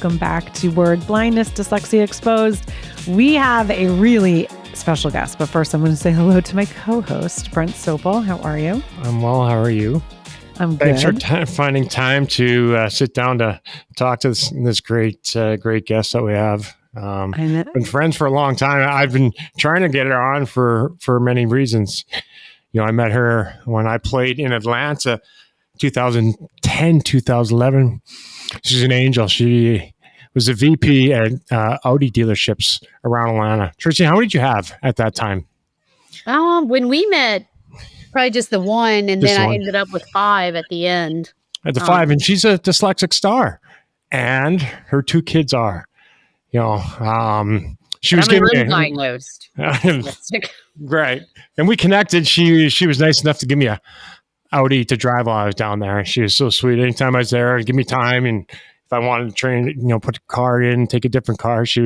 welcome back to Word Blindness, Dyslexia Exposed. We have a really special guest, but first I'm going to say hello to my co-host, Brent Sopel. How are you? I'm well. How are you? I'm good. Thanks for finding time to sit down to talk to this great guest that we have. Been friends for a long time. I've been trying to get her on for many reasons. I met her when I played in Atlanta, 2010, 2011. She's an angel. She was a VP at Audi dealerships around Atlanta. Tracie, how many did you have at that time? When we met, probably just the one, and then I ended up with 5 at the end. At the 5, and she's a dyslexic star, and her 2 kids are. She was giving me diagnosed. Right, and we connected. She was nice enough to give me a Audi to drive while I was down there. She was so sweet. Anytime I was there, give me time, and if I wanted to train, put the car in, take a different car. She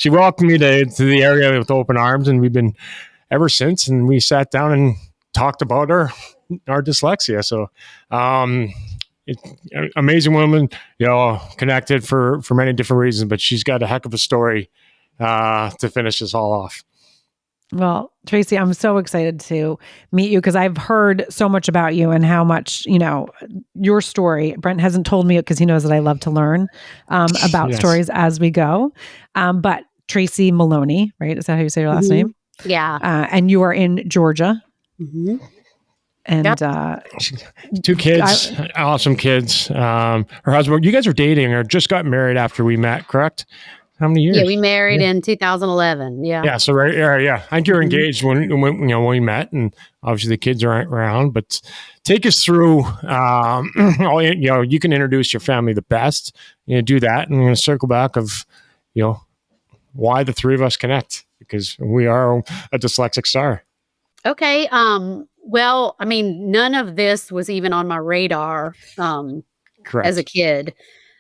welcomed me to the area with open arms, and we've been ever since. And we sat down and talked about our dyslexia. So, amazing woman, connected for many different reasons, but she's got a heck of a story to finish this all off. Well, Tracie, I'm so excited to meet you because I've heard so much about you and how much, your story. Brent hasn't told me because he knows that I love to learn about stories as we go. But Tracie Maloney, right? Is that how you say your last name? Yeah. And you are in Georgia. Mm-hmm. And 2 kids, awesome kids. Her husband, you guys are dating or just got married after we met, correct? How many years? Yeah, we married in 2011. Yeah. Yeah. So I think you were engaged when we met, and obviously the kids are around. But take us through. You can introduce your family the best. Do that, and we're going to circle back of, why the 3 of us connect, because we are a dyslexic star. Okay. Well, none of this was even on my radar. Correct. As a kid.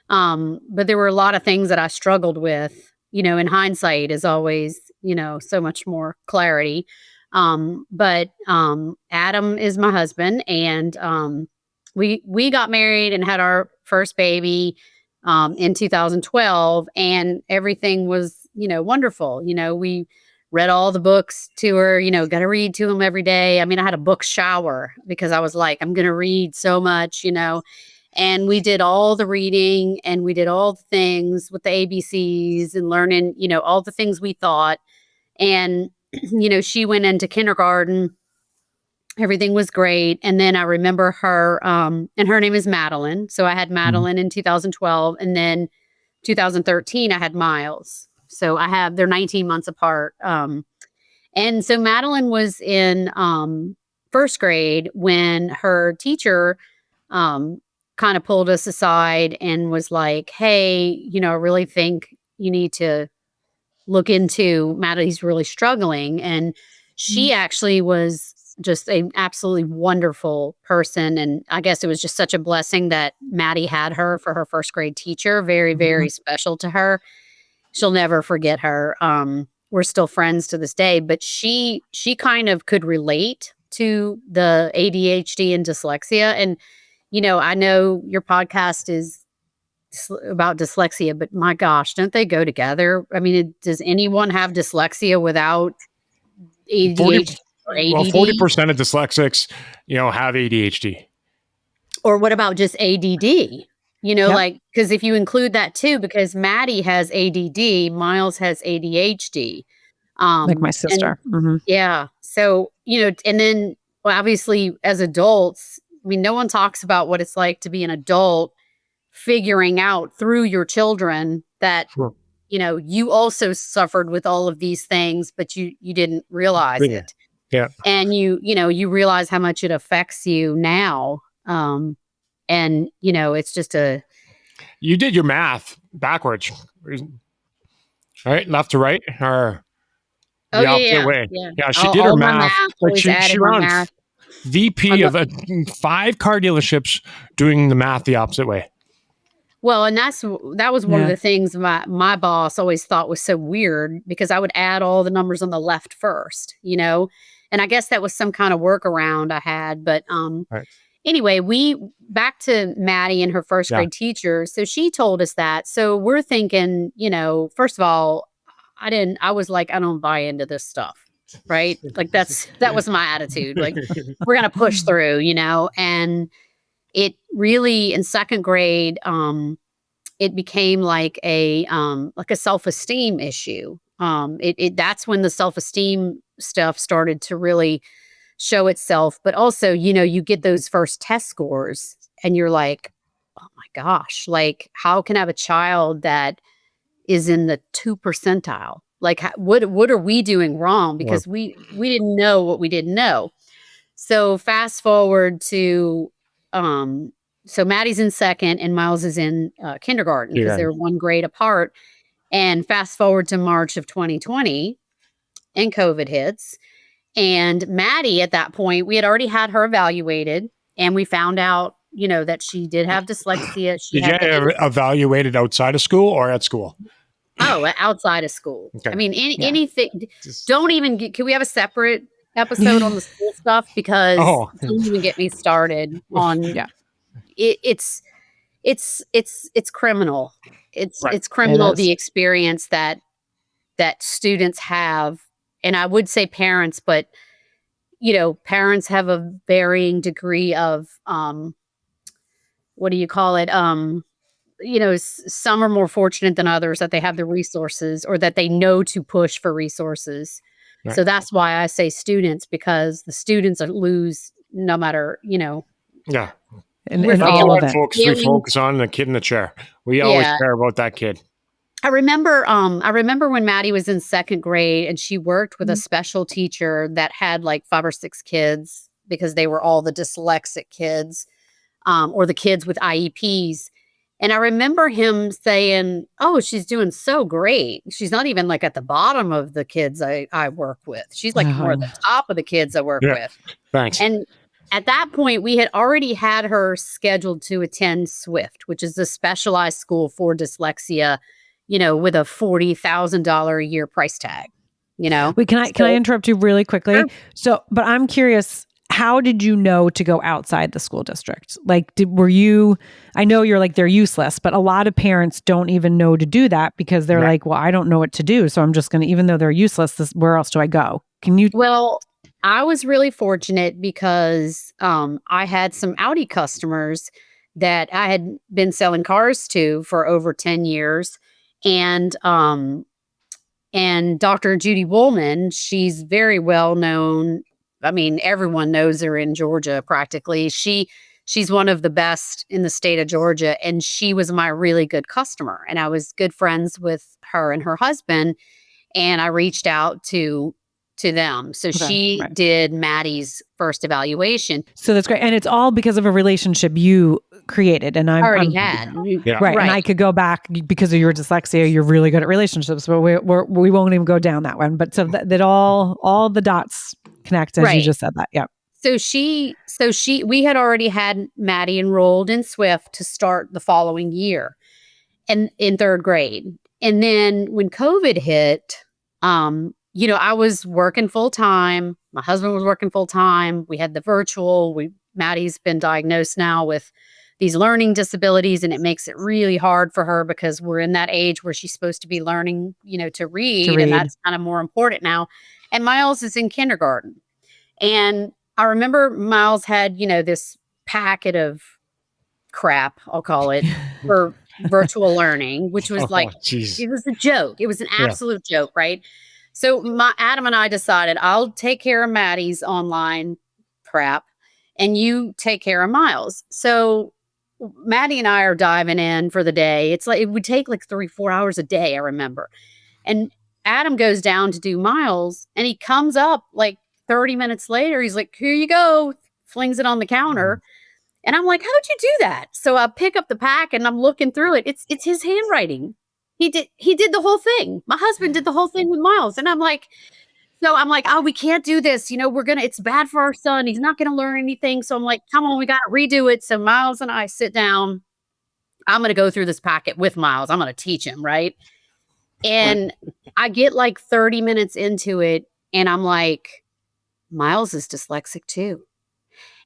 But there were a lot of things that I struggled with, in hindsight is always, so much more clarity. But Adam is my husband, and we got married and had our first baby in 2012, and everything was, wonderful. We read all the books to her, got to read to him every day. I had a book shower because I was like, I'm going to read so much, And we did all the reading and we did all the things with the ABCs and learning, all the things we thought. And, she went into kindergarten. Everything was great. And then I remember her, and her name is Madeline. So I had Madeline in 2012. And then 2013, I had Miles. So they're 19 months apart. And so Madeline was in first grade when her teacher, kind of pulled us aside and was like, hey, I really think you need to look into Maddie's really struggling. And she actually was just an absolutely wonderful person. And I guess it was just such a blessing that Maddie had her for her first grade teacher. Very, very special to her. She'll never forget her. We're still friends to this day, but she kind of could relate to the ADHD and dyslexia. And I know your podcast is about dyslexia, but my gosh, don't they go together? Does anyone have dyslexia without ADHD or ADD? Well, 40% of dyslexics, have ADHD. Or what about just ADD? Because if you include that too, because Maddie has ADD, Miles has ADHD. Like my sister. Yeah. So, and then obviously as adults, no one talks about what it's like to be an adult figuring out through your children that, you also suffered with all of these things, but you didn't realize it. Yeah. And you realize how much it affects you now. And it's just you did your math backwards, right? Left to right or the opposite way. Yeah. She did her math. Like she runs VP of 5 car dealerships doing the math the opposite way. Well, and that was one of the things my boss always thought was so weird because I would add all the numbers on the left first, and I guess that was some kind of workaround I had, but anyway, back to Maddie and her first grade teacher. So she told us that. So we're thinking, first of all, I was like, I don't buy into this stuff. Right. Like that was my attitude. Like, we're going to push through, and it really in second grade, it became like a self-esteem issue. That's when the self-esteem stuff started to really show itself. But also, you get those first test scores and you're like, oh my gosh, like how can I have a child that is in the 2 percentile? Like what are we doing wrong? Because we didn't know what we didn't know. So fast forward to, so Maddie's in second and Miles is in kindergarten because they're 1 grade apart. And fast forward to March of 2020 and COVID hits. And Maddie, at that point, we had already had her evaluated and we found out, that she did have dyslexia. Did you get evaluated outside of school or at school? Oh, outside of school. Okay. I mean, anything. Don't even can we have a separate episode on the school stuff? Because don't even get me started on it's criminal. It's criminal, the experience that students have. And I would say parents, but parents have a varying degree of what do you call it? Some are more fortunate than others that they have the resources or that they know to push for resources. Right. So that's why I say students, because the students lose no matter, Yeah. And all of it. We focus on the kid in the chair. We always care about that kid. I remember when Maddie was in second grade and she worked with a special teacher that had like 5 or 6 kids because they were all the dyslexic kids or the kids with IEPs. And I remember him saying, oh, she's doing so great. She's not even like at the bottom of the kids I work with. She's like more at the top of the kids I work with. Thanks. And at that point, we had already had her scheduled to attend SWIFT, which is a specialized school for dyslexia, with a $40,000 a year price tag, Wait, can I interrupt you really quickly? Sure. So, but I'm curious, how did you know to go outside the school district? Like, I know you're like, they're useless, but a lot of parents don't even know to do that because they're like, well, I don't know what to do. So I'm just going to, even though they're useless, where else do I go? Can you? Well, I was really fortunate because I had some Audi customers that I had been selling cars to for over 10 years. And Dr. Judy Woolman, she's very well known. I mean, everyone knows her in Georgia practically. She's one of the best in the state of Georgia, and she was my really good customer. And I was good friends with her and her husband, and I reached out to them. So she did Maddie's first evaluation. So that's great. And it's all because of a relationship you created. And I'm already had. Yeah. Right. And I could go back because of your dyslexia. You're really good at relationships, but we won't even go down that one. But so that all the dots connect as you just said that. Yeah. So we had already had Maddie enrolled in SWIFT to start the following year and in third grade. And then when COVID hit, I was working full time. My husband was working full time. We had the virtual. Maddie's been diagnosed now with these learning disabilities, and it makes it really hard for her because we're in that age where she's supposed to be learning, to read. And that's kind of more important now. And Miles is in kindergarten. And I remember Miles had, this packet of crap, I'll call it, for virtual learning, which was it was a joke. It was an absolute joke, right? So Adam and I decided I'll take care of Maddie's online crap and you take care of Miles. So Maddie and I are diving in for the day. It's like, it would take like 3-4 hours a day, I remember. And Adam goes down to do Miles and he comes up like 30 minutes later. He's like, here you go, flings it on the counter. And I'm like, how'd you do that? So I pick up the pack and I'm looking through it. It's his handwriting. He did the whole thing. My husband did the whole thing with Miles. And I'm like, oh, we can't do this. It's bad for our son. He's not going to learn anything. So I'm like, come on, we got to redo it. So Miles and I sit down. I'm going to go through this packet with Miles. I'm going to teach him. Right. And I get like 30 minutes into it. And I'm like, Miles is dyslexic too.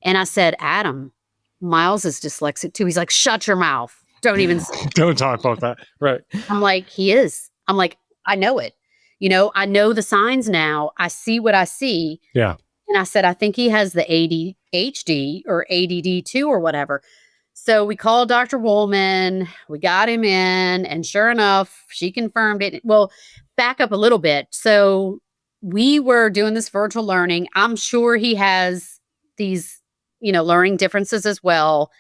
And I said, Adam, Miles is dyslexic too. He's like, shut your mouth. Don't even don't talk about that. Right. I'm like, he is. I'm like, I know it. I know the signs now. I see what I see. Yeah. And I said, I think he has the ADHD or ADD too or whatever. So we called Dr. Woolman. We got him in. And sure enough, she confirmed it. Well, back up a little bit. So we were doing this virtual learning. I'm sure he has these, learning differences as well.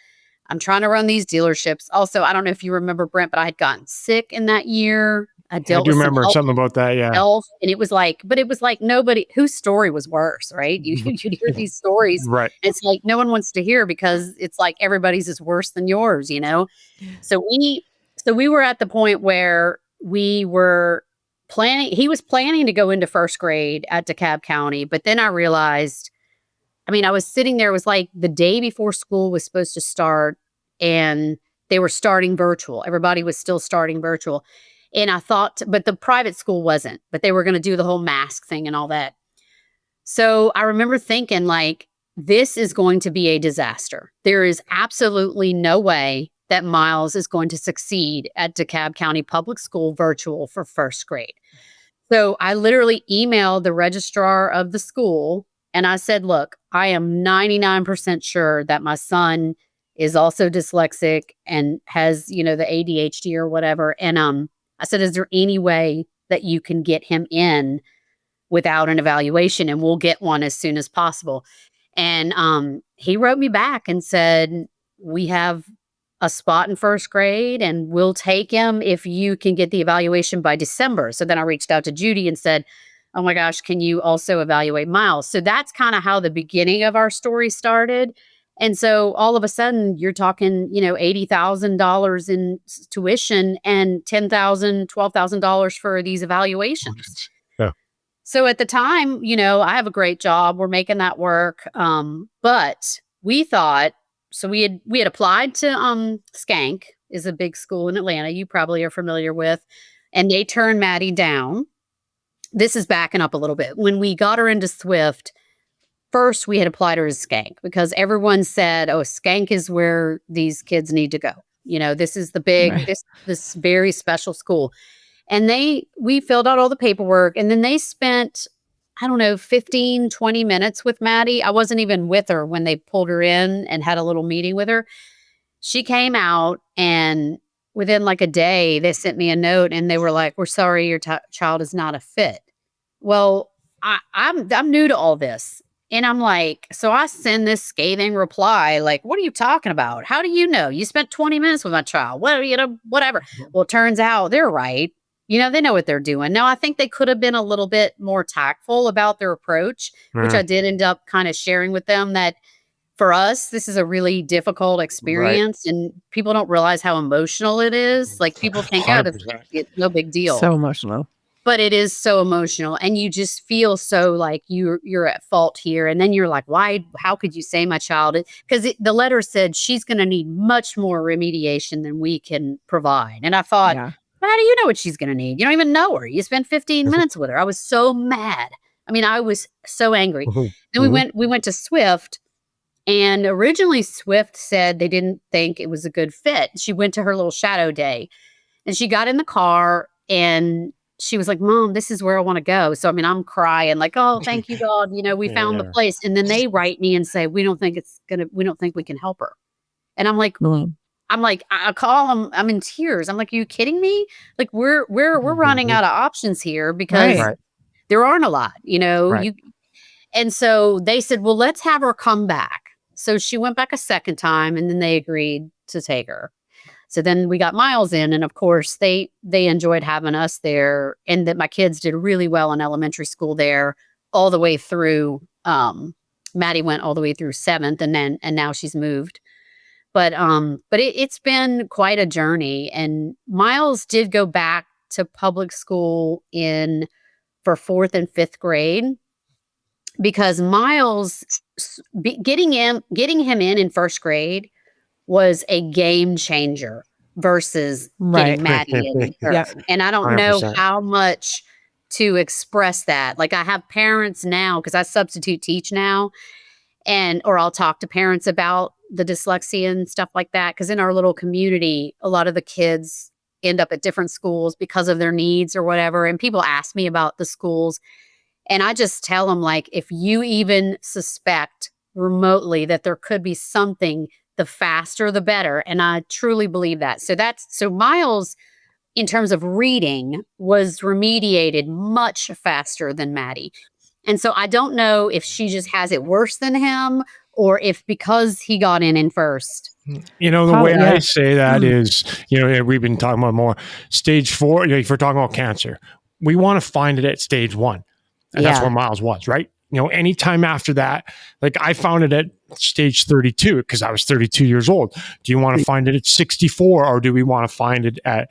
I'm trying to run these dealerships. Also, I don't know if you remember, Brent, but I had gotten sick in that year. I do remember something about that. Yeah. Health, and it was like nobody whose story was worse, right? You'd hear these stories. Right. It's like no one wants to hear because it's like everybody's is worse than yours, So we were at the point where we were he was planning to go into first grade at DeKalb County, but then I realized, I was sitting there, it was like the day before school was supposed to start and they were starting virtual. Everybody was still starting virtual. And I thought, but the private school wasn't, but they were going to do the whole mask thing and all that. So I remember thinking like, this is going to be a disaster. There is absolutely no way that Miles is going to succeed at DeKalb County Public School virtual for first grade. So I literally emailed the registrar of the school and I said, look, I am 99% sure that my son is also dyslexic and has, the ADHD or whatever. And I said, is there any way that you can get him in without an evaluation? And we'll get one as soon as possible. And he wrote me back and said, we have a spot in first grade and we'll take him if you can get the evaluation by December. So then I reached out to Judy and said, oh my gosh, can you also evaluate Miles? So that's kind of how the beginning of our story started. And so all of a sudden you're talking, $80,000 in tuition and $10,000, $12,000 for these evaluations. Yeah. So at the time, I have a great job. We're making that work. But we thought, so we had applied to Skank, is a big school in Atlanta you probably are familiar with, and they turned Maddie down. This is backing up a little bit. When we got her into Swift, first, we had applied her as Skank because everyone said, oh, Skank is where these kids need to go. This is the big, right. this very special school. And we filled out all the paperwork and then they spent, 15, 20 minutes with Maddie. I wasn't even with her when they pulled her in and had a little meeting with her. She came out and within like a day, they sent me a note and they were like, we're sorry, your child is not a fit. Well, I'm new to all this. And I'm like, so I send this scathing reply, like, what are you talking about? How do you know? You spent 20 minutes with my child. Whatever. Well, it turns out they're right. They know what they're doing. Now, I think they could have been a little bit more tactful about their approach, which I did end up kind of sharing with them that for us, this is a really difficult experience. Right. And people don't realize how emotional it is. Like people think, oh, it's no big deal. So emotional. But it is so emotional and you just feel so like you're at fault here. And then you're like, how could you say my child? Because the letter said she's going to need much more remediation than we can provide. And I thought, how do you know what she's going to need? You don't even know her. You spent 15 minutes with her. I was so mad. I was so angry. Then we went to Swift and originally Swift said they didn't think it was a good fit. She went to her little shadow day and she got in the car and she was like, Mom, this is where I want to go. So, I'm crying like, oh, thank you, God. We found the place. And then they write me and say, we don't think we can help her. And I'm like, I call them. I'm in tears. I'm like, are you kidding me? Like we're running out of options here because there aren't a lot, and so they said, well, let's have her come back. So she went back a second time and then they agreed to take her. So then we got Miles in and of course they enjoyed having us there and that my kids did really well in elementary school there all the way through. Maddie went all the way through 7th and now she's moved. But it's been quite a journey and Miles did go back to public school for 4th and 5th grade because Miles getting him in first grade was a game changer versus getting Maddie in third. Yeah. And I don't 100%. Know how much to express that. Like I have parents now because I substitute teach now or I'll talk to parents about the dyslexia and stuff like that. Because in our little community, a lot of the kids end up at different schools because of their needs or whatever. And people ask me about the schools. And I just tell them, like, if you even suspect remotely that there could be something, the faster, the better. And I truly believe that. So Miles, in terms of reading, was remediated much faster than Maddie. And so I don't know if she just has it worse than him or if because he got in first. The way I say that is, we've been talking about more stage 4. If we're talking about cancer, we want to find it at stage 1. And that's where Miles was, right? Anytime after that, like I found it at stage 32 because I was 32 years old. Do you want to find it at 64 or do we want to find it at,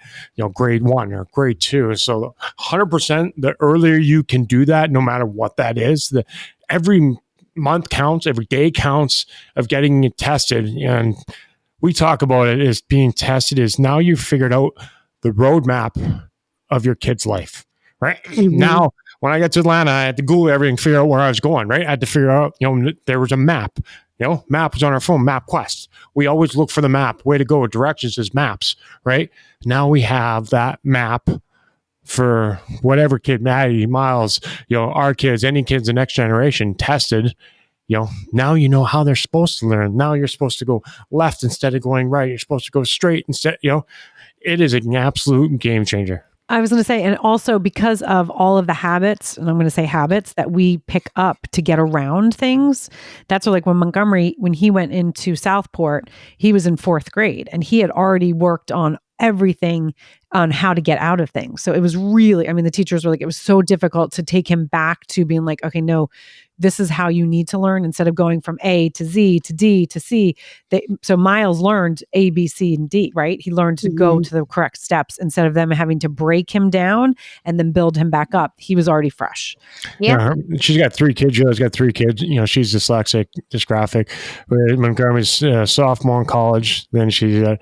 grade 1 or grade 2? So 100%, the earlier you can do that, no matter what that is, every month counts, every day counts of getting it tested. And we talk about it as being tested is now you've figured out the roadmap of your kid's life, right? Mm-hmm. Now, when I got to Atlanta, I had to Google everything, figure out where I was going, right? I had to figure out, there was a map. Map was on our phone, MapQuest. We always look for the map. Way to go. Directions is maps, right? Now we have that map for whatever kid, Maddie, Miles, our kids, any kids, the next generation tested. Now you know how they're supposed to learn. Now you're supposed to go left instead of going right. You're supposed to go straight instead. It is an absolute game changer. I was going to say, and also because of all of the habits, and I'm going to say habits that we pick up to get around things. That's like when Montgomery, when he went into Southport, he was in 4th grade and he had already worked on everything on how to get out of things. So it was really, the teachers were like, it was so difficult to take him back to being like, okay, no, this is how you need to learn instead of going from A to Z to D to C. So Miles learned A, B, C, and D, right? He learned to go to the correct steps instead of them having to break him down and then build him back up. He was already fresh. Yeah. She's got 3 kids. Joe's got 3 kids. She's dyslexic, dysgraphic. Montgomery's sophomore in college. Then she's a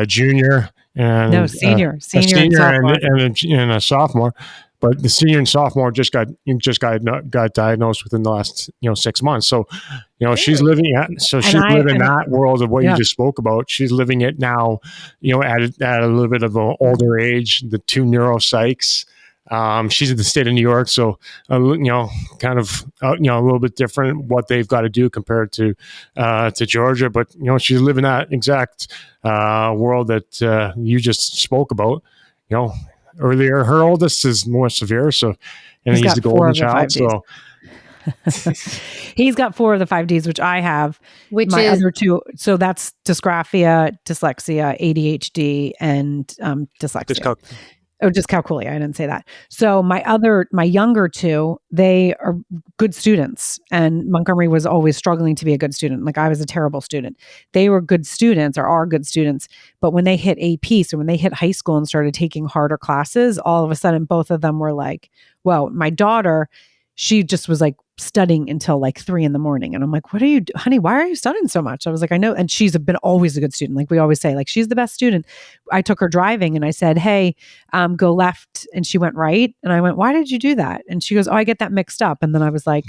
junior and senior and a sophomore. But the senior and sophomore just got diagnosed within the last 6 months. So she's living that world of what you just spoke about. She's living it now. At a little bit of an older age. The 2 neuropsychs. She's in the state of New York, so kind of a little bit different what they've got to do compared to Georgia. But she's living that exact world that you just spoke about. Earlier, her oldest is more severe, so he's the golden child. So he's got 4 of the 5 Ds, which I have. Which my is other 2. So that's dysgraphia, dyslexia, ADHD, and dyslexia. Dyscalculia. I didn't say that. So my younger 2, they are good students, and Montgomery was always struggling to be a good student. Like I was a terrible student. They were good students or are good students, but when they hit AP, so when they hit high school and started taking harder classes, all of a sudden both of them were like, well, my daughter, she just was like studying until like 3 a.m. And I'm like, what are you, honey, why are you studying so much? I was like, I know. And she's been always a good student. Like we always say, like, she's the best student. I took her driving and I said, hey, go left. And she went right. And I went, why did you do that? And she goes, oh, I get that mixed up. And then I was like,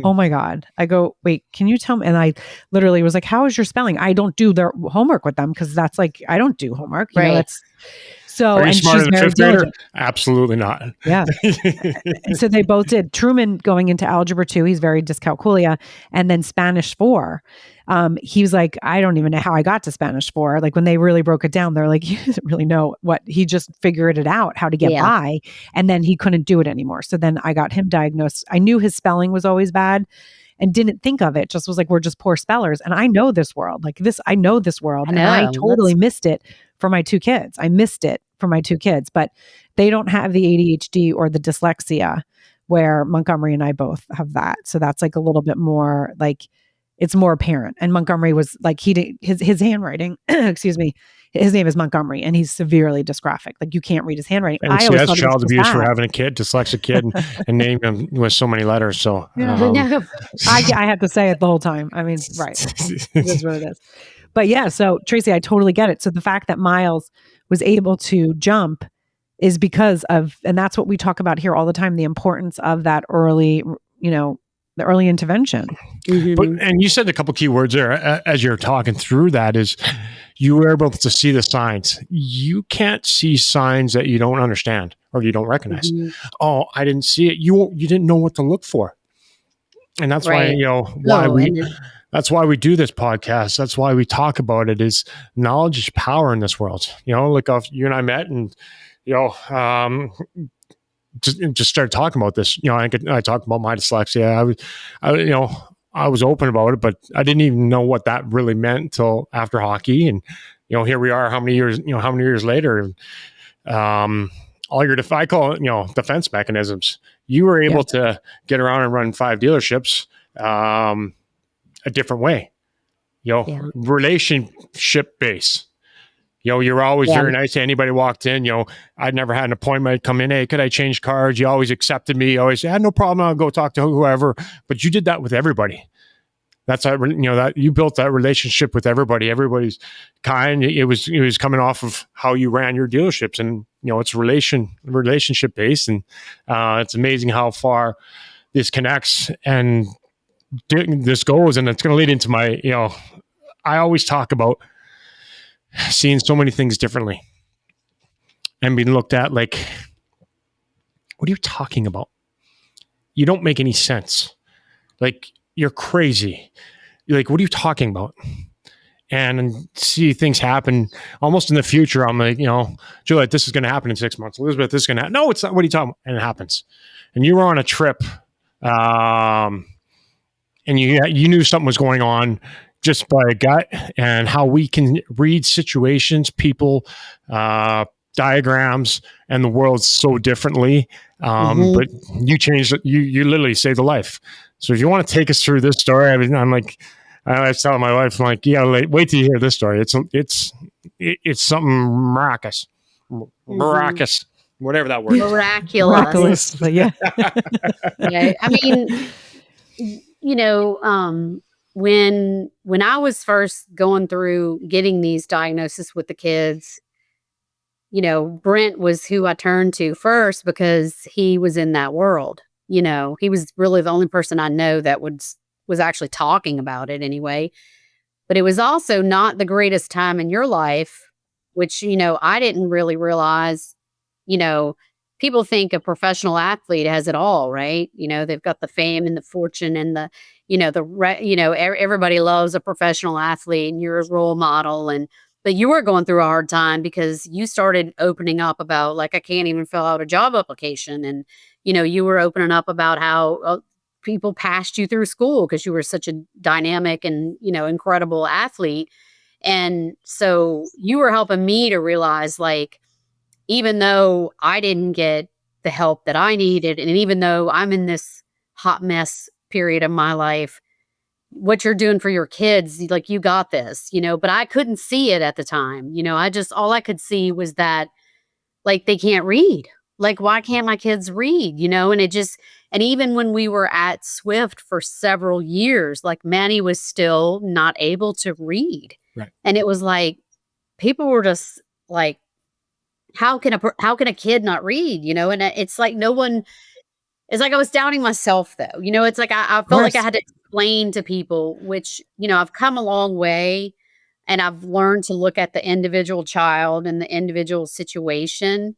oh my God. I go, wait, can you tell me? And I literally was like, how is your spelling? I don't do their homework with them because that's like, I don't do homework. You know, that's so, are you and smarter she's than very 5th grader? diligent. Absolutely not. Yeah. And so they both did. Truman going into algebra 2, he's very dyscalculia, and then Spanish 4. He was like, I don't even know how I got to Spanish 4. Like when they really broke it down, they're like, he doesn't really know what, he just figured it out, how to get by. And then he couldn't do it anymore. So then I got him diagnosed. I knew his spelling was always bad and didn't think of it. Just was like, we're just poor spellers. And I know this world. Like this, I know this world. And I totally missed it for my 2 kids. I missed it for my 2 kids, but they don't have the ADHD or the dyslexia where Montgomery and I both have that. So that's like a little bit more like, it's more apparent. And Montgomery was like, his handwriting, excuse me, his name is Montgomery and he's severely dysgraphic. Like you can't read his handwriting. And I always thought child abuse for having a dyslexic kid and naming him with so many letters. So I have to say it the whole time. I mean, right. It is what it is. But yeah, so Tracie, I totally get it. So the fact that Miles was able to jump is because of, and that's what we talk about here all the time, the importance of that early, the early intervention. And you said a couple key words there as you're talking through that is you were able to see the signs. You can't see signs that you don't understand or you don't recognize. Oh, I didn't see it. You didn't know what to look for. And that's why, that's why we do this podcast. That's why we talk about it is knowledge is power in this world. Like you and I met and, just started talking about this. I talked about my dyslexia. I was open about it, but I didn't even know what that really meant until after hockey. And, here we are, how many years later, all your, I call it, defense mechanisms. You were able to get around and run 5 dealerships, a different way, relationship base. You're always very nice to anybody walked in. I'd never had an appointment. I'd come in. Hey, could I change cars? You always accepted me. You always had no problem. I'll go talk to whoever. But you did that with everybody. That's how, that you built that relationship with everybody. Everybody's kind. It was coming off of how you ran your dealerships, and it's relationship based, and it's amazing how far this connects and this goes. And it's going to lead into my, I always talk about seeing so many things differently and being looked at like, what are you talking about? You don't make any sense. Like, you're crazy. You're like, what are you talking about? And see things happen almost in the future. I'm like, Juliet, this is going to happen in 6 months. Elizabeth, this is going to happen. No, it's not. What are you talking about? And it happens. And you were on a trip, and you knew something was going on just by a gut, and how we can read situations, people, diagrams, and the world so differently. But you changed it. You literally saved a life. So if you want to take us through this story, I'm like, I was telling my wife, I'm like, wait till you hear this story. It's something miraculous, whatever that word is. Miraculous. But yeah. I mean, when I was first going through getting these diagnoses with the kids, Brent was who I turned to first because he was in that world. He was really the only person I know that was actually talking about it anyway. But it was also not the greatest time in your life, which, I didn't really realize. People think a professional athlete has it all, right? They've got the fame and the fortune and the, everybody loves a professional athlete and you're a role model. But you were going through a hard time because you started opening up about, like, I can't even fill out a job application. And, you were opening up about how people passed you through school because you were such a dynamic and, incredible athlete. And so you were helping me to realize, like, even though I didn't get the help that I needed, and even though I'm in this hot mess period of my life, what you're doing for your kids, like, you got this, but I couldn't see it at the time. All I could see was that, like, they can't read. Like, why can't my kids read? And even when we were at Swift for several years, like, Manny was still not able to read. Right. And it was like, people were just like, how can a kid not read? And it's like, it's like I was doubting myself, though. It's like I felt like I had to explain to people, which, I've come a long way, and I've learned to look at the individual child and the individual situation.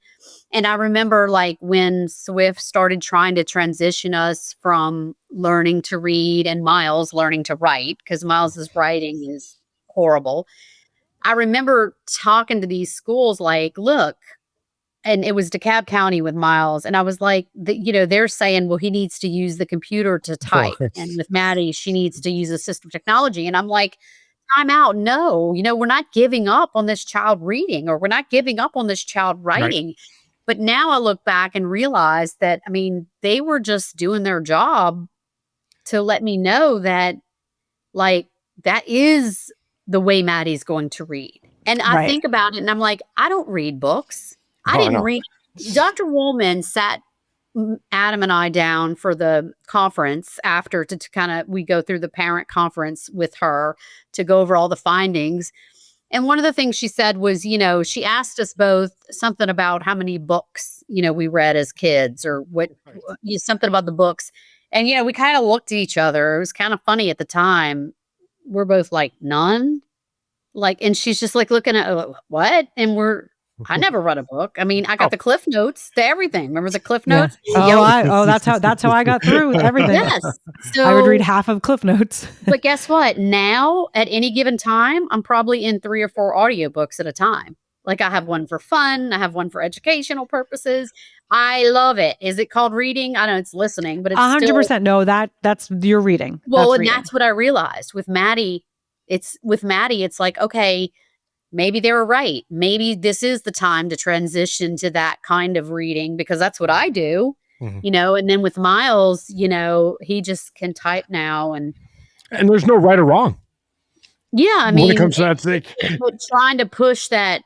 And I remember, like, when Swift started trying to transition us from learning to read and Miles learning to write, because Miles's writing is horrible. I remember talking to these schools like, look, and it was DeKalb County with Miles. And I was like, they're saying, well, he needs to use the computer to type. And with Maddie, she needs to use assistive technology. And I'm like, time out. No, we're not giving up on this child reading, or we're not giving up on this child writing. Right. But now I look back and realize that, they were just doing their job to let me know that, like, that is the way Maddie's going to read. And I think about it and I'm like, I don't read books. I didn't read. Dr. Woolman sat Adam and I down for the conference after to kind of, we go through the parent conference with her to go over all the findings. And one of the things she said was, she asked us both something about how many books, we read as kids, or something about the books. And, we kind of looked at each other. It was kind of funny at the time. We're both like, none? And she's just like looking at, what? And I never read a book. I mean, I got the Cliff Notes to everything. Remember the Cliff Notes? Yeah. That's how I got through everything. Yes. So I would read half of Cliff Notes. But guess what? Now, at any given time, I'm probably in 3 or 4 audiobooks at a time. I have one for fun. I have one for educational purposes. I love it. Is it called reading? I know it's listening, but it's 100%. No, that's your reading. Well, that's what I realized with Maddie. It's like, okay, maybe they were right. Maybe this is the time to transition to that kind of reading, because that's what I do, and then with Miles, he just can type now. And there's no right or wrong. Yeah, I mean, when it comes to that thing, but trying to push that,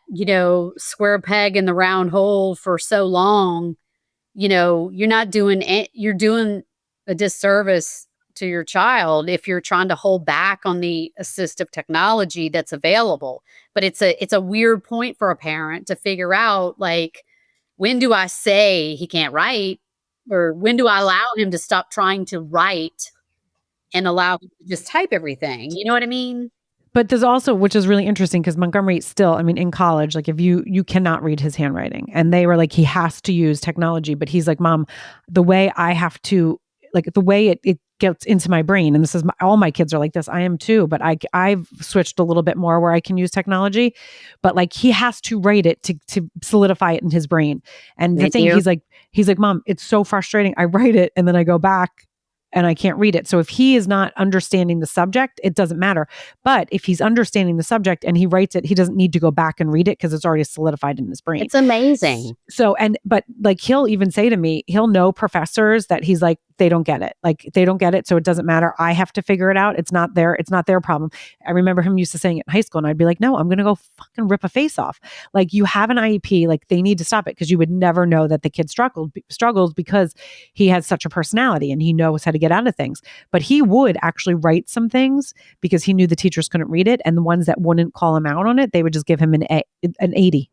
square peg in the round hole for so long, you're not doing it. You're doing a disservice to your child if you're trying to hold back on the assistive technology that's available. But it's a weird point for a parent to figure out, when do I say he can't write, or when do I allow him to stop trying to write and allow him to just type everything? You know what I mean? But there's also, which is really interesting, because Montgomery still, I mean, in college, if you cannot read his handwriting, and they were like, he has to use technology, but he's like, Mom, the way I have to, the way it gets into my brain, and this is all my kids are like this. I am too, but I've switched a little bit more where I can use technology, but he has to write it to solidify it in his brain. And the thing, he's like, Mom, it's so frustrating. I write it and then I go back and I can't read it. So if he is not understanding the subject, it doesn't matter. But if he's understanding the subject and he writes it, he doesn't need to go back and read it because it's already solidified in his brain. It's amazing. So, but he'll even say to me, he'll know professors that he's like, they don't get it. They don't get it. So it doesn't matter. I have to figure it out. It's not their problem. I remember him used to saying it in high school, and I'd be like, no, I'm going to go fucking rip a face off. You have an IEP, they need to stop it, because you would never know that the kid struggles because he has such a personality and he knows how to get out of things. But he would actually write some things because he knew the teachers couldn't read it. And the ones that wouldn't call him out on it, they would just give him an 80.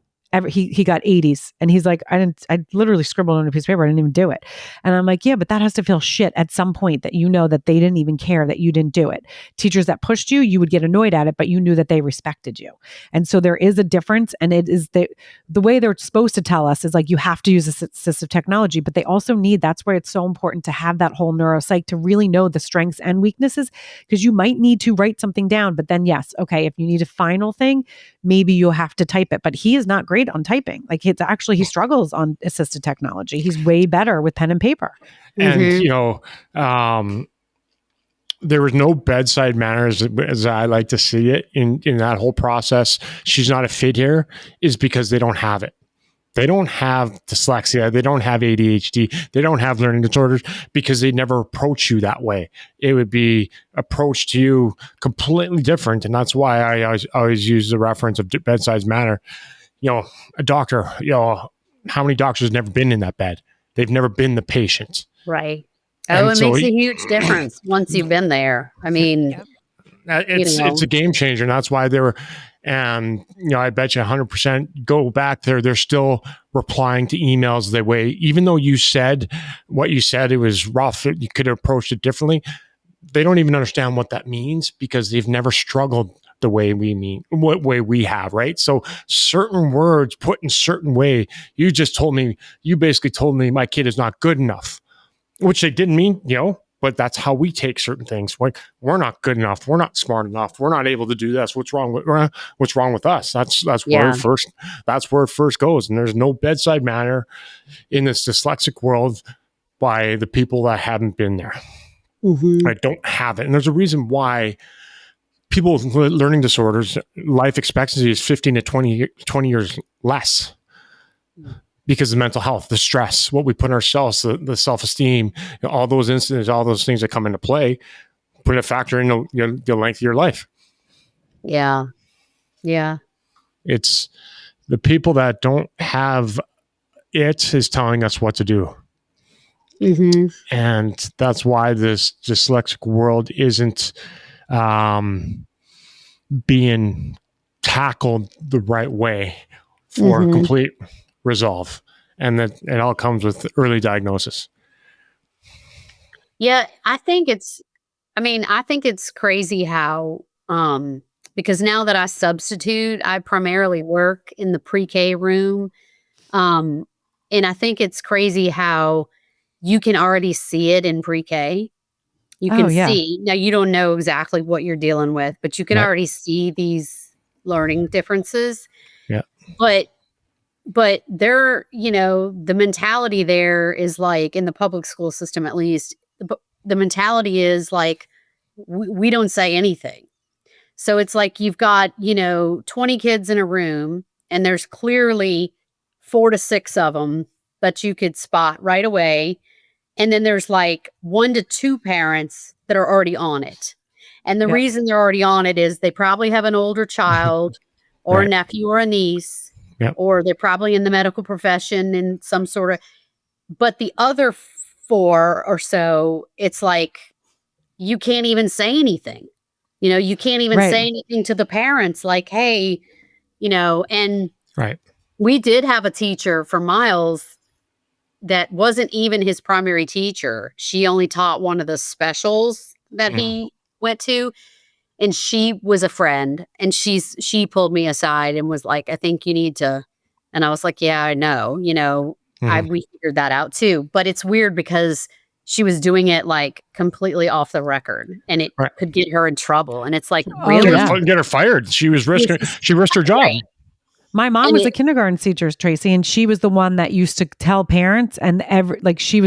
He got 80s, and he's like, I literally scribbled on a piece of paper. I didn't even do it. And I'm like, yeah, but that has to feel shit at some point, that that they didn't even care that you didn't do it. Teachers that pushed you, you would get annoyed at it, but you knew that they respected you. And so there is a difference. And it is the way they're supposed to tell us is you have to use assistive technology, but they also that's where it's so important to have that whole neuropsych to really know the strengths and weaknesses, because you might need to write something down, but then yes, okay, if you need a final thing, maybe you'll have to type it. But he is not great on typing. He struggles on assisted technology. He's way better with pen and paper. And there was no bedside manner, as I like to see it in that whole process. She's not a fit here is because they don't have it. They don't have dyslexia. They don't have ADHD. They don't have learning disorders because they never approach you that way. It would be approached to you completely different. And that's why I always use the reference of bedside manner. A doctor, how many doctors have never been in that bed? They've never been the patient. Right. Oh, it makes a huge difference once you've been there. I mean, it's a game changer. And that's why they were, and I bet you 100% go back there. They're still replying to emails the way, even though you said what you said, it was rough. You could have approached it differently. They don't even understand what that means because they've never struggled the way what way we have, right? So certain words put in certain way, you basically told me my kid is not good enough, which they didn't mean, but that's how we take certain things. We're not good enough. We're not smart enough. We're not able to do this. What's wrong with us? That's where it first goes. And there's no bedside manner in this dyslexic world by the people that haven't been there. Mm-hmm. I don't have it. And there's a reason why people with learning disorders, life expectancy is 15 to 20 years less because of mental health, the stress, what we put on ourselves, the self-esteem, all those incidents, all those things that come into play, put a factor in the length of your life. Yeah. Yeah. It's the people that don't have it is telling us what to do. Mm-hmm. And that's why this dyslexic world isn't being tackled the right way for complete resolve. And that it all comes with early diagnosis. Yeah, I think it's crazy how, because now that I substitute, I primarily work in the pre-K room. Um, and I think it's crazy how you can already see it in pre-K. You Oh, can yeah. see, now you don't know exactly what you're dealing with, but you can Right. already see these learning differences. Yeah. But there, the mentality there is like in the public school system, at least, the mentality is like, we don't say anything. So it's like you've got, 20 kids in a room and there's clearly 4 to 6 of them that you could spot right away. And then there's like 1 to 2 parents that are already on it. And the Yep. reason they're already on it is they probably have an older child or a Right. nephew or a niece, Yep. or they're probably in the medical profession in some sort of, but the other 4 or so, it's like you can't even say anything. You can't even Right. say anything to the parents like, hey, and Right. we did have a teacher for Miles that wasn't even his primary teacher. She only taught one of the specials that he went to. And she was a friend, and she pulled me aside and was like, I think you need to. And I was like, yeah, I know, we figured that out too. But it's weird because she was doing it like completely off the record, and it Right. could get her in trouble. And it's like, Oh, really? yeah. Get her fired. She risked her job. Right. My mom And was a kindergarten teacher, Tracie, and she was the one that used to tell parents, and she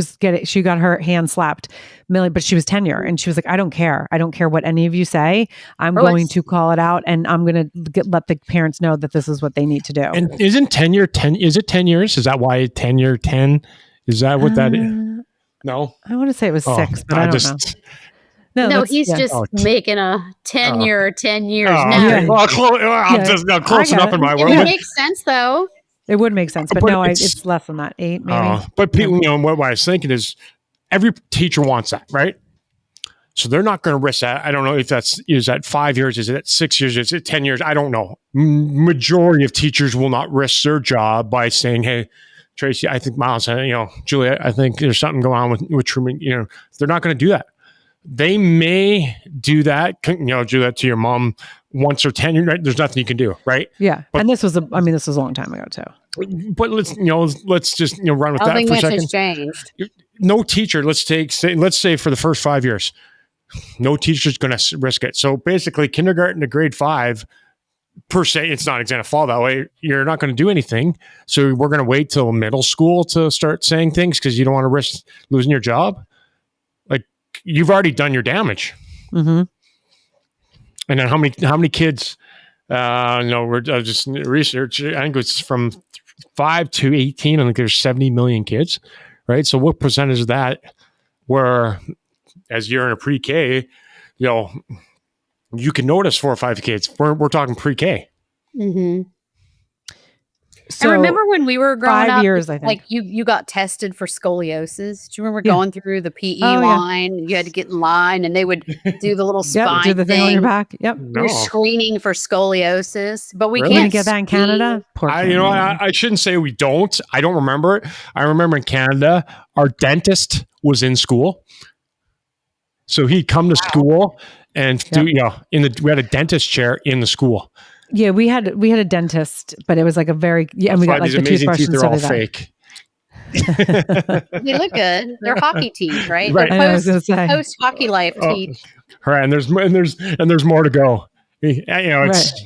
got her hand slapped, but she was tenure, and she was like, I don't care what any of you say. I'm going to call it out, and I'm going to let the parents know that this is what they need to do. And isn't tenure 10? Is it 10 years? Is that why tenure 10? Is that what that is? No, I want to say it was 6, but I don't know. No, he's just making a 10 year, 10 years now. Okay. Well, I'm close enough in my world. It makes sense, though. It would make sense, but no, it's less than that. 8, maybe. But people, what I was thinking is every teacher wants that, right? So they're not going to risk that. I don't know if is that 5 years, is it 6 years, is it 10 years? I don't know. Majority of teachers will not risk their job by saying, hey, Tracie, I think Miles, Juliet, I think there's something going on with Truman. They're not going to do that. They may do that, Juliet, to your mom once or 10. Right? There's nothing you can do, right? Yeah, but, and this was a long time ago too. But let's just run with that for a second. Nothing has changed. No teacher. Let's say for the first 5 years, no teacher's going to risk it. So basically, kindergarten to grade 5, per se, it's not going to fall that way. You're not going to do anything. So we're going to wait till middle school to start saying things because you don't want to risk losing your job. You've already done your damage. Mm-hmm. And then how many kids, we're just research. I think it's from 5 to 18. I think there's 70 million kids, right? So what percentage of that were, as you're in a pre-K, you can notice 4 or 5 kids. We're talking pre-K. Mm-hmm. So I remember when we were growing 5 up, years, I think. like you got tested for scoliosis. Do you remember going through the PE line? Yeah. You had to get in line, and they would do the little spine do the thing on your back. Yep. You're screening for scoliosis, but we can't can't get that in Canada. I shouldn't say we don't. I don't remember it. I remember in Canada, our dentist was in school, so he'd come to school and we had a dentist chair in the school. Yeah, we had a dentist, but it was like a very and we got like the toothbrush and stuff. They're all fake. They look good. They're hockey teeth, right? Right. Post hockey life teeth. Right, and there's more to go. It's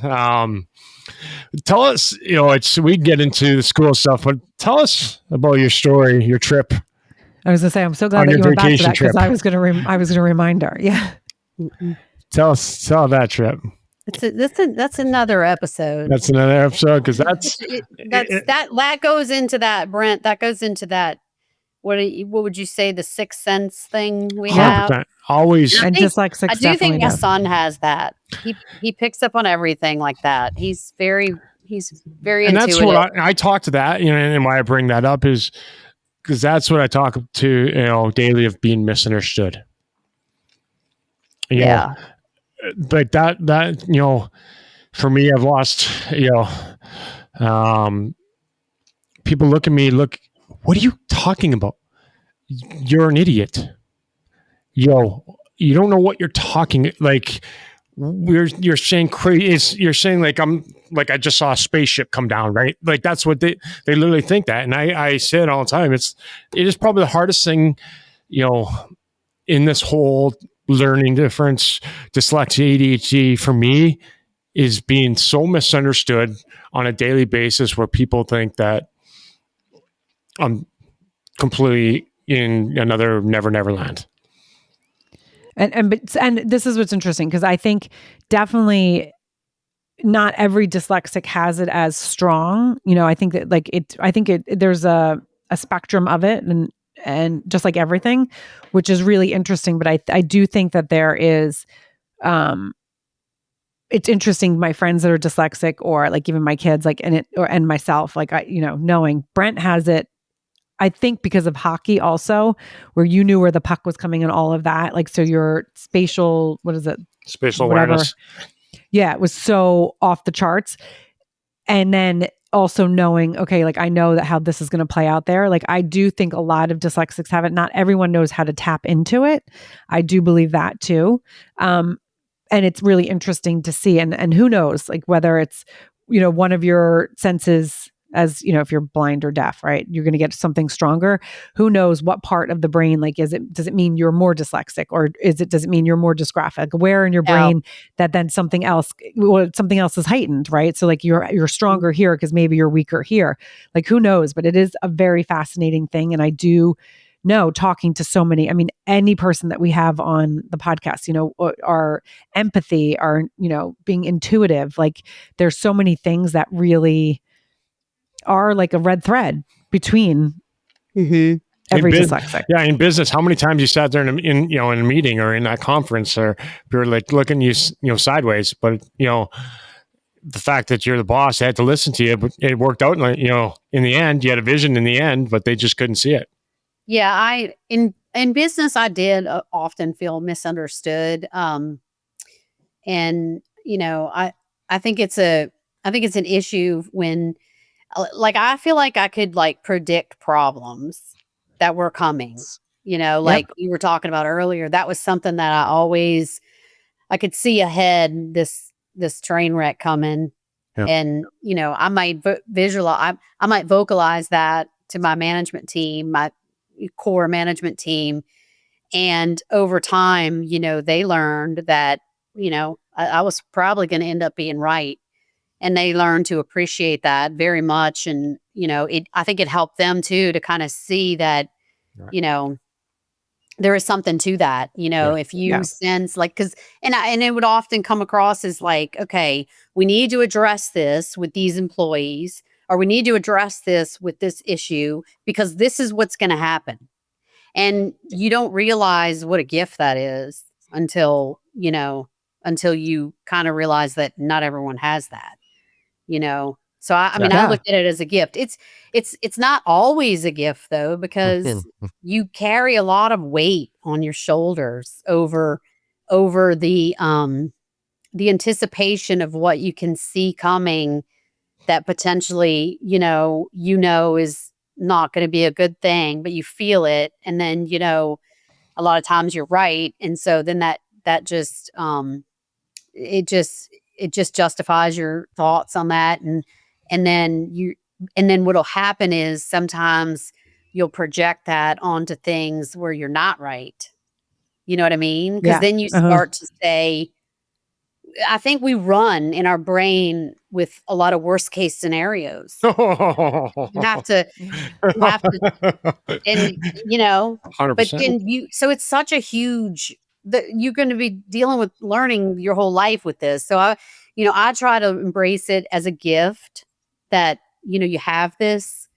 tell us. We get into the school stuff, but tell us about your story, your trip. I was gonna say, I'm so glad that you went back to that because I was gonna remind her. Yeah. Tell that trip. That's another episode. That's another episode because that goes into that, Brent. That goes into that. What would you say, the sixth sense thing we 100%. Have? Always. And dyslexic. I do think my son has that. He picks up on everything like that. He's very and intuitive. That's what I talk to that. And why I bring that up is because that's what I talk to daily of being misunderstood. Yeah. Like that for me, I've lost, people look at me, what are you talking about? You're an idiot. yo, you don't know what you're talking. Like, you're saying crazy. You're saying like I just saw a spaceship come down, right? Like that's what they literally think that. And I say it all the time. It is probably the hardest thing, in this whole learning difference, dyslexia, ADHD for me, is being so misunderstood on a daily basis, where people think that I'm completely in another never land. And this is what's interesting, because I think definitely not every dyslexic has it as strong. I think that there's a spectrum of it, and just like everything, which is really interesting. But I do think that there is, it's interesting. My friends that are dyslexic, or like even my kids, like, and myself, like knowing Brent has it, I think because of hockey also, where you knew where the puck was coming and all of that. Like, so your spatial, what is it? Spatial awareness. Yeah, it was so off the charts. And then also knowing, okay, like I know that how this is going to play out there. Like, I do think a lot of dyslexics have it. Not everyone knows how to tap into it. I do believe that too. And it's really interesting to see. And who knows, like whether it's, one of your senses, as if you're blind or deaf, right, you're going to get something stronger. Who knows what part of the brain, like, does it mean you're more dyslexic, or does it mean you're more dysgraphic? Where in your brain that then something else is heightened, right? So like you're stronger here because maybe you're weaker here. Like, who knows? But it is a very fascinating thing. And I do know, talking to so many, I mean, any person that we have on the podcast, our empathy, our, being intuitive, like there's so many things that really are like a red thread between every dyslexic. Yeah, in business, how many times you sat there in a meeting or in that conference, or people are like looking you sideways, but the fact that you're the boss, they had to listen to you, but it worked out. In the end, you had a vision in the end, but they just couldn't see it. Yeah, in business, I did often feel misunderstood, and I think it's an issue when, like, I feel like I could like predict problems that were coming, like you were talking about earlier. That was something that I could see ahead, this train wreck coming. Yep. And, I might visualize, I might vocalize that to my management team, my core management team. And over time, they learned that, I was probably going to end up being right. And they learned to appreciate that very much. And, I think it helped them too, to kind of see that, right, there is something to that, if you sense like, and it would often come across as like, okay, we need to address this with these employees, or we need to address this with this issue because this is what's going to happen. And you don't realize what a gift that is until you kind of realize that not everyone has that. So I mean, I looked at it as a gift. It's not always a gift though, because you carry a lot of weight on your shoulders over the anticipation of what you can see coming that potentially, is not going to be a good thing, but you feel it. And then, a lot of times you're right. And so then that just, it just justifies your thoughts on that. And then what'll happen is sometimes you'll project that onto things where you're not right. You know what I mean? Because then you start to say, I think we run in our brain with a lot of worst case scenarios. You have to, and 100%. but then so it's such a huge, that you're going to be dealing with learning your whole life with this. So I try to embrace it as a gift that, you have this,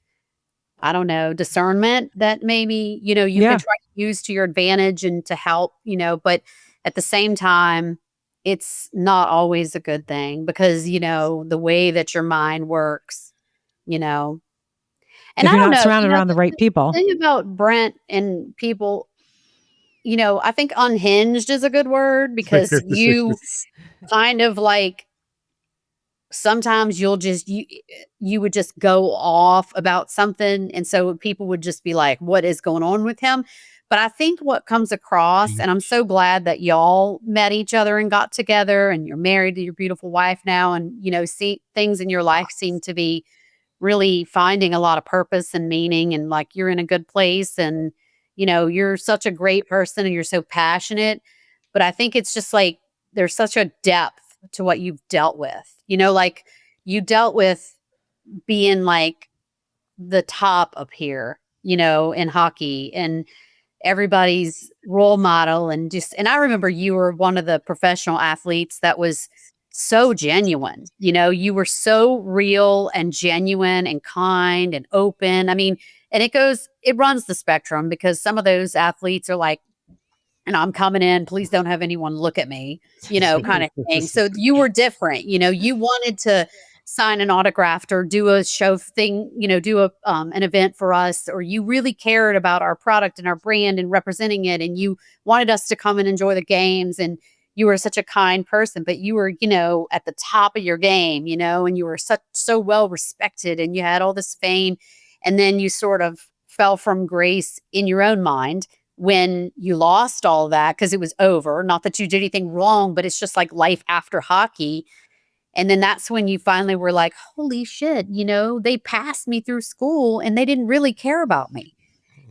I don't know, discernment that maybe, you can try to use to your advantage and to help, but at the same time, it's not always a good thing because, the way that your mind works, and if you're not surrounded around the right people. The thing about Brent and people, I think unhinged is a good word because you kind of like, sometimes you would just go off about something. And so people would just be like, what is going on with him? But I think what comes across, and I'm so glad that y'all met each other and got together, and you're married to your beautiful wife now, and, see things in your life seem to be really finding a lot of purpose and meaning, and like you're in a good place, and, you're such a great person and you're so passionate. But I think it's just like there's such a depth to what you've dealt with, like you dealt with being like the top up here, in hockey, and everybody's role model, and I remember you were one of the professional athletes that was so genuine. You were so real and genuine and kind and open. I mean, and it runs the spectrum, because some of those athletes are like, and I'm coming in, please don't have anyone look at me, kind of thing. So you were different, you wanted to sign an autograph or do a show thing, do an event for us, or you really cared about our product and our brand and representing it. And you wanted us to come and enjoy the games. And you were such a kind person, but you were, at the top of your game, and you were so well respected, and you had all this fame. And then you sort of fell from grace in your own mind when you lost all that, because it was over. Not that you did anything wrong, but it's just like life after hockey. And then that's when you finally were like, holy shit, they passed me through school and they didn't really care about me.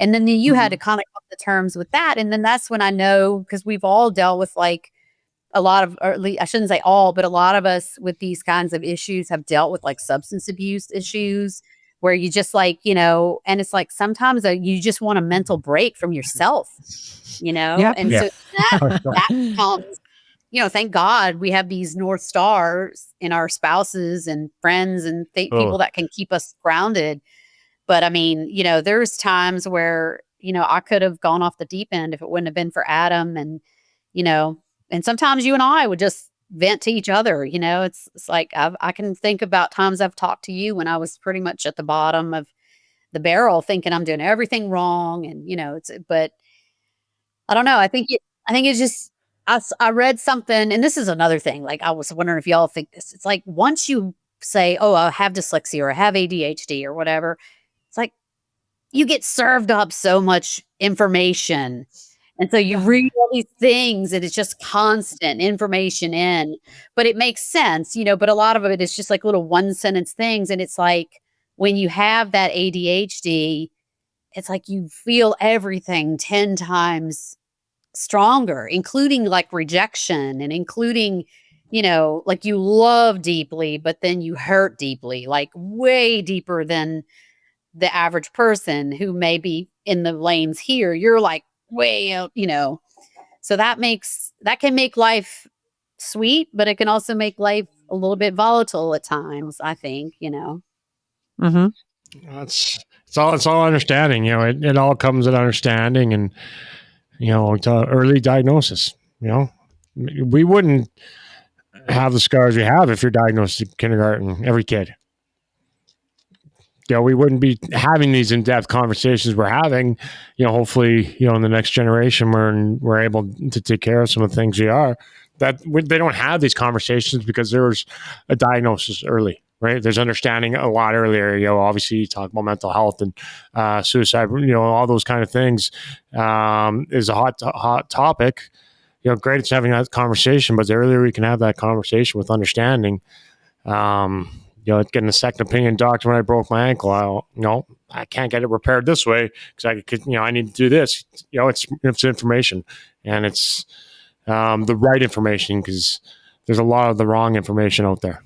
And then you had to kind of come to terms with that. And then that's when I know, because we've all dealt with like a lot of, or at least I shouldn't say all, but a lot of us with these kinds of issues have dealt with like substance abuse issues, where you just like, and it's like sometimes you just want a mental break from yourself, Yep. And so that becomes, thank God we have these North Stars in our spouses and friends and people that can keep us grounded. But I mean, there's times where, I could have gone off the deep end if it wouldn't have been for Adam. And, and sometimes you and I would just vent to each other. It's like I can think about times I've talked to you when I was pretty much at the bottom of the barrel, thinking I'm doing everything wrong. And, but I don't know. I think it's just, I read something, and this is another thing. Like, I was wondering if y'all think this. It's like once you say, "Oh, I have dyslexia or I have ADHD or whatever," it's like you get served up so much information, and so you read all these things, and it's just constant information in. But it makes sense, But a lot of it is just like little one sentence things, and it's like when you have that ADHD, it's like you feel everything 10 times stronger, including like rejection, and including, like you love deeply, but then you hurt deeply, like way deeper than the average person who may be in the lanes here. You're like way out, so that can make life sweet, but it can also make life a little bit volatile at times, I think, Mm-hmm. It's all understanding, it all comes with understanding, and to early diagnosis. We wouldn't have the scars we have if you're diagnosed in kindergarten, every kid. We wouldn't be having these in-depth conversations we're having. Hopefully, in the next generation, we're able to take care of some of the things we are. They don't have these conversations because there was a diagnosis early, right? There's understanding a lot earlier. Obviously, you talk about mental health and suicide. All those kind of things is a hot topic. Great, it's having that conversation, but the earlier we can have that conversation with understanding. Getting a second opinion doctor when I broke my ankle. I can't get it repaired this way because I need to do this. It's information, and it's the right information, because there's a lot of the wrong information out there.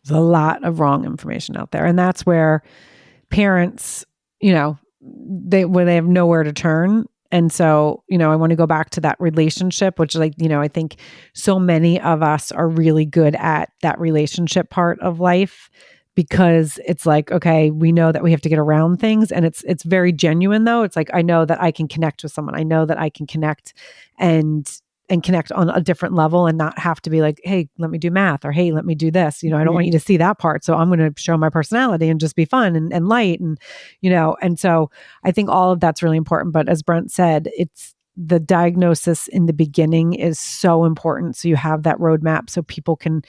There's a lot of wrong information out there, and that's where parents, they have nowhere to turn. And so, I want to go back to that relationship, which I think so many of us are really good at that relationship part of life, because it's like, okay, we know that we have to get around things, and it's very genuine though. It's like, I know that I can connect with someone. I know that I can connect and connect on a different level, and not have to be like, hey, let me do math, or hey, let me do this. I don't want you to see that part. So I'm going to show my personality and just be fun and light. And, and so I think all of that's really important. But as Brent said, it's the diagnosis in the beginning is so important. So you have that roadmap so people can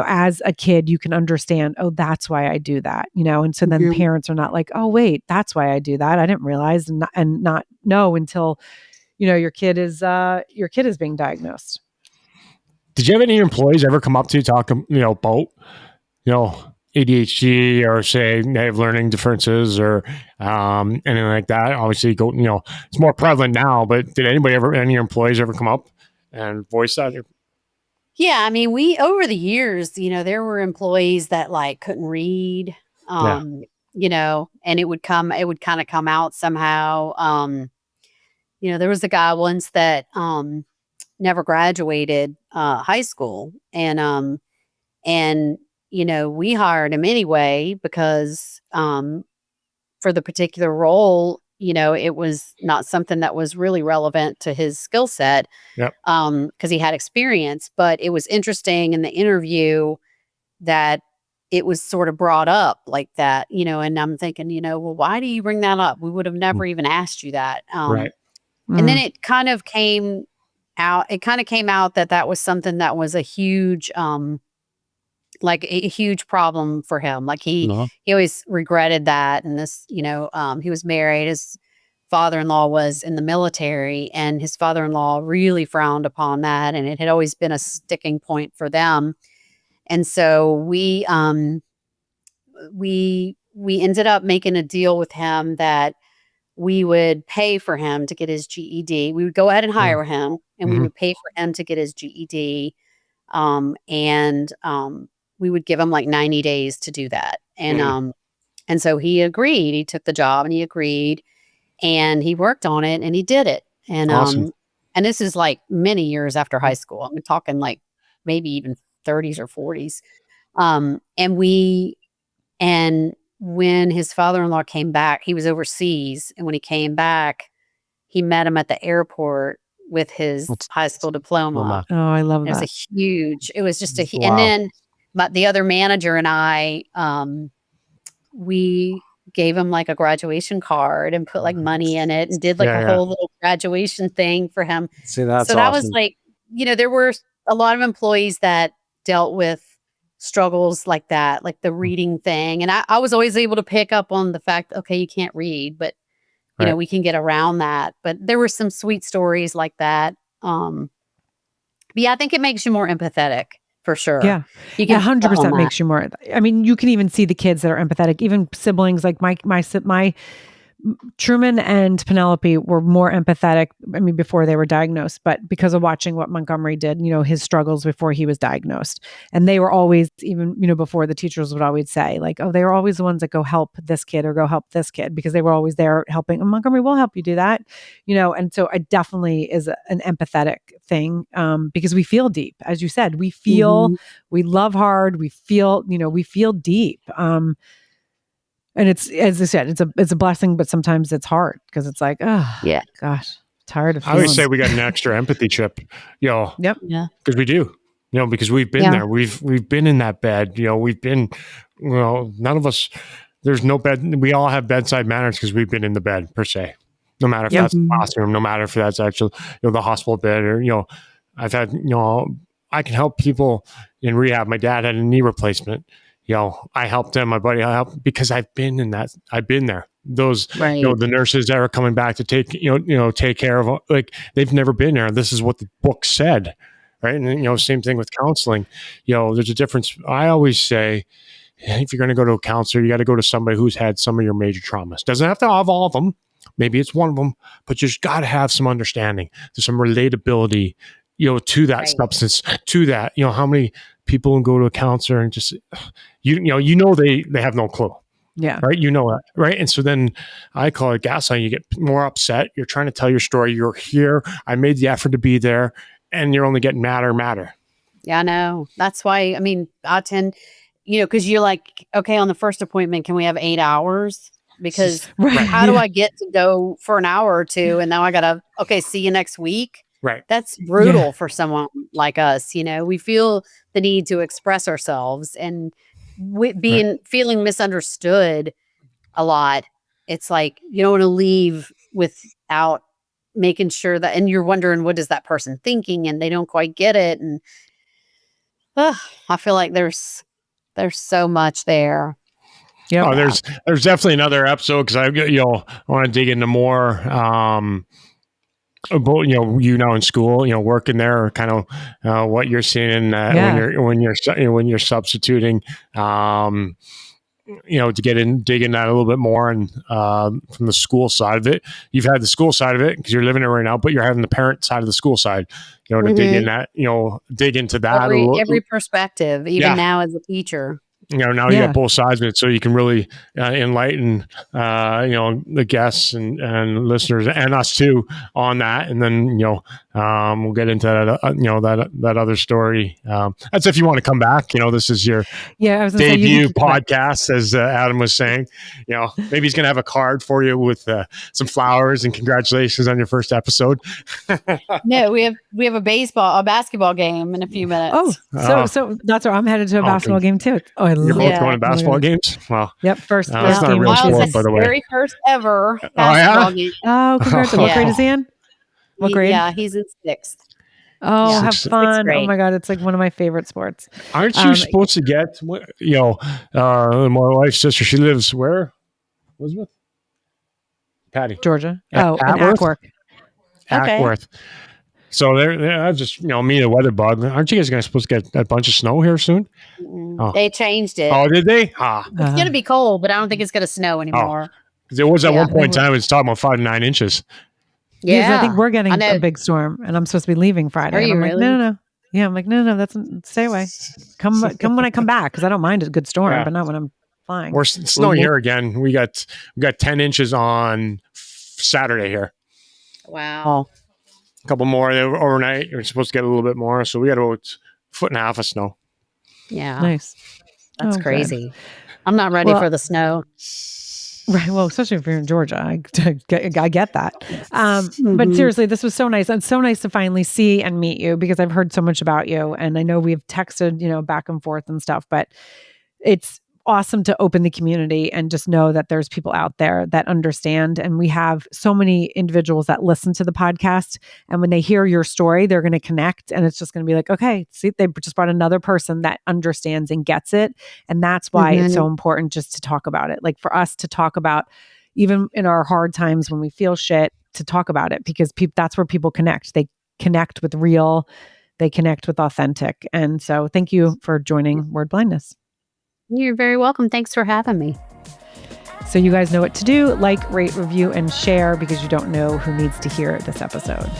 as a kid, you can understand, oh, that's why I do that, and so then parents are not like, oh, wait, that's why I do that. I didn't realize and not know until, your kid is being diagnosed. Did you have any employees ever come up to you talk, about, ADHD or say they have learning differences or anything like that? Obviously, it's more prevalent now, but did any of your employees ever come up and voice that? Yeah, I mean, over the years, there were employees that like couldn't read, and it would kind of come out somehow. There was a guy once that never graduated high school, and we hired him anyway because for the particular role, it was not something that was really relevant to his skill set. Yep. Because he had experience, but it was interesting in the interview that it was sort of brought up like that, and I'm thinking, well, why do you bring that up? We would have never even asked you that. Right. And then it kind of came out that was something that was a huge, like a huge problem for him. Like he always regretted that. And this, he was married. His father-in-law was in the military, and his father-in-law really frowned upon that. And it had always been a sticking point for them. And so we ended up making a deal with him that we would pay for him to get his GED. We would go ahead and hire him, and we would pay for him to get his GED. And we would give him like 90 days to do that. And so he agreed. He took the job and he agreed, and he worked on it and he did it. And awesome. And this is like many years after high school. I'm talking like maybe even 30s or 40s. And when his father-in-law came back, he was overseas. And when he came back, he met him at the airport with his high school diploma. Oh, I love that. It was just wow. And then the other manager and I, we gave him like a graduation card and put like money in it and did like a whole little graduation thing for him. See, that's that was like, there were a lot of employees that dealt with struggles like that, like the reading thing. And I was always able to pick up on the fact, okay, you can't read, but we can get around that. But there were some sweet stories like that. But yeah, I think it makes you more empathetic for sure. Yeah. You can 100% makes you more. I mean, you can even see the kids that are empathetic, even siblings like my Truman and Penelope were more empathetic, before they were diagnosed, but because of watching what Montgomery did, his struggles before he was diagnosed. And they were always, even, before, the teachers would always say like, oh, they were always the ones that go help this kid or go help this kid, because they were always there helping. And Montgomery will help you do that, and so it definitely is an empathetic thing, because we feel deep. As you said, we feel, we love hard, we feel, we feel deep. And it's, as I said, it's a blessing, but sometimes it's hard because it's like, oh, yeah, gosh, tired of feeling. I always say we got an extra empathy chip, Yep. Yeah. Because we do, because we've been there. We've been in that bed. We've been, none of us, there's no bed. We all have bedside manners because we've been in the bed per se. No matter if that's the classroom, no matter if that's actually, the hospital bed or, I've had, I can help people in rehab. My dad had a knee replacement. I helped them, my buddy, I helped because I've been in that. I've been there. Those, the nurses that are coming back to take, take care of, like, they've never been there. This is what the book said. Right. And, same thing with counseling. There's a difference. I always say, if you're going to go to a counselor, you got to go to somebody who's had some of your major traumas. Doesn't have to have all of them. Maybe it's one of them, but you just got to have some understanding. There's some relatability, to that substance, to that, how many people go to a counselor and just, they have no clue. Yeah. Right. That. Right. And so then I call it gaslighting. You get more upset. You're trying to tell your story. You're here. I made the effort to be there, and you're only getting madder. Yeah, I know. That's why, I tend, because you're like, okay, on the first appointment, can we have 8 hours? Because how do I get to go for an hour or two? And now I got to, see you next week. Right. That's brutal for someone like us. We feel the need to express ourselves, and feeling misunderstood a lot. It's like, you don't want to leave without making sure that, and you're wondering, what is that person thinking? And they don't quite get it. And I feel like there's so much there. Yeah. There's definitely another episode because I want to dig into more about now in school, working there, kind of what you're seeing when you're substituting. To dig in that a little bit more, and from the school side of it, you've had the school side of it because you're living it right now, but you're having the parent side of the school side, to dig in that, dig into that every perspective, even now as a teacher. Now you got both sides of it, so you can really enlighten, the guests and listeners and us too on that. And then, we'll get into that, that other story. That's if you want to come back. This is your debut podcast, as Adam was saying. Maybe he's going to have a card for you with some flowers and congratulations on your first episode. No, we have a basketball game in a few minutes. So that's where I'm headed to a basketball game too. Oh, you're both going to basketball games? Wow. Yep. First that's not a real sport, by the way. Very first ever basketball game. Oh, congratulations. What grade is he in? What grade? Yeah, he's in 6th. Oh, have fun. Oh my God. It's like one of my favorite sports. Aren't you supposed to get, my wife's sister, she lives where? Elizabeth? Patty. Georgia. In Ackworth. Ackworth. So they're just, me and a weather bug. Aren't you guys supposed to get a bunch of snow here soon? Oh. They changed it. Oh, did they? It's going to be cold, but I don't think it's going to snow anymore. There was at one point in time, it was talking about 5 to 9 inches. Yeah. I think we're getting a big storm, and I'm supposed to be leaving Friday. Are you really? No. Yeah, I'm like, no, stay away. Come when I come back, because I don't mind a good storm, but not when I'm flying. We're snowing here again. We got 10 inches on Saturday here. Wow. A couple more overnight. You're supposed to get a little bit more, so we got about 1.5 feet of snow. Yeah, nice. That's crazy. I'm not ready for the snow. Right. Well, especially if you're in Georgia, I get that. But seriously, this was so nice. And so nice to finally see and meet you, because I've heard so much about you, and I know we've texted, back and forth and stuff, but it's awesome to open the community and just know that there's people out there that understand. And we have so many individuals that listen to the podcast, and when they hear your story, they're going to connect, and it's just going to be like, okay, see, they just brought another person that understands and gets it. And that's why it's so important just to talk about it. Like for us to talk about, even in our hard times when we feel shit, to talk about it, because that's where people connect. They connect with real, they connect with authentic. And so thank you for joining Word Blindness. You're very welcome. Thanks for having me. So you guys know what to do. Like, rate, review, and share, because you don't know who needs to hear this episode.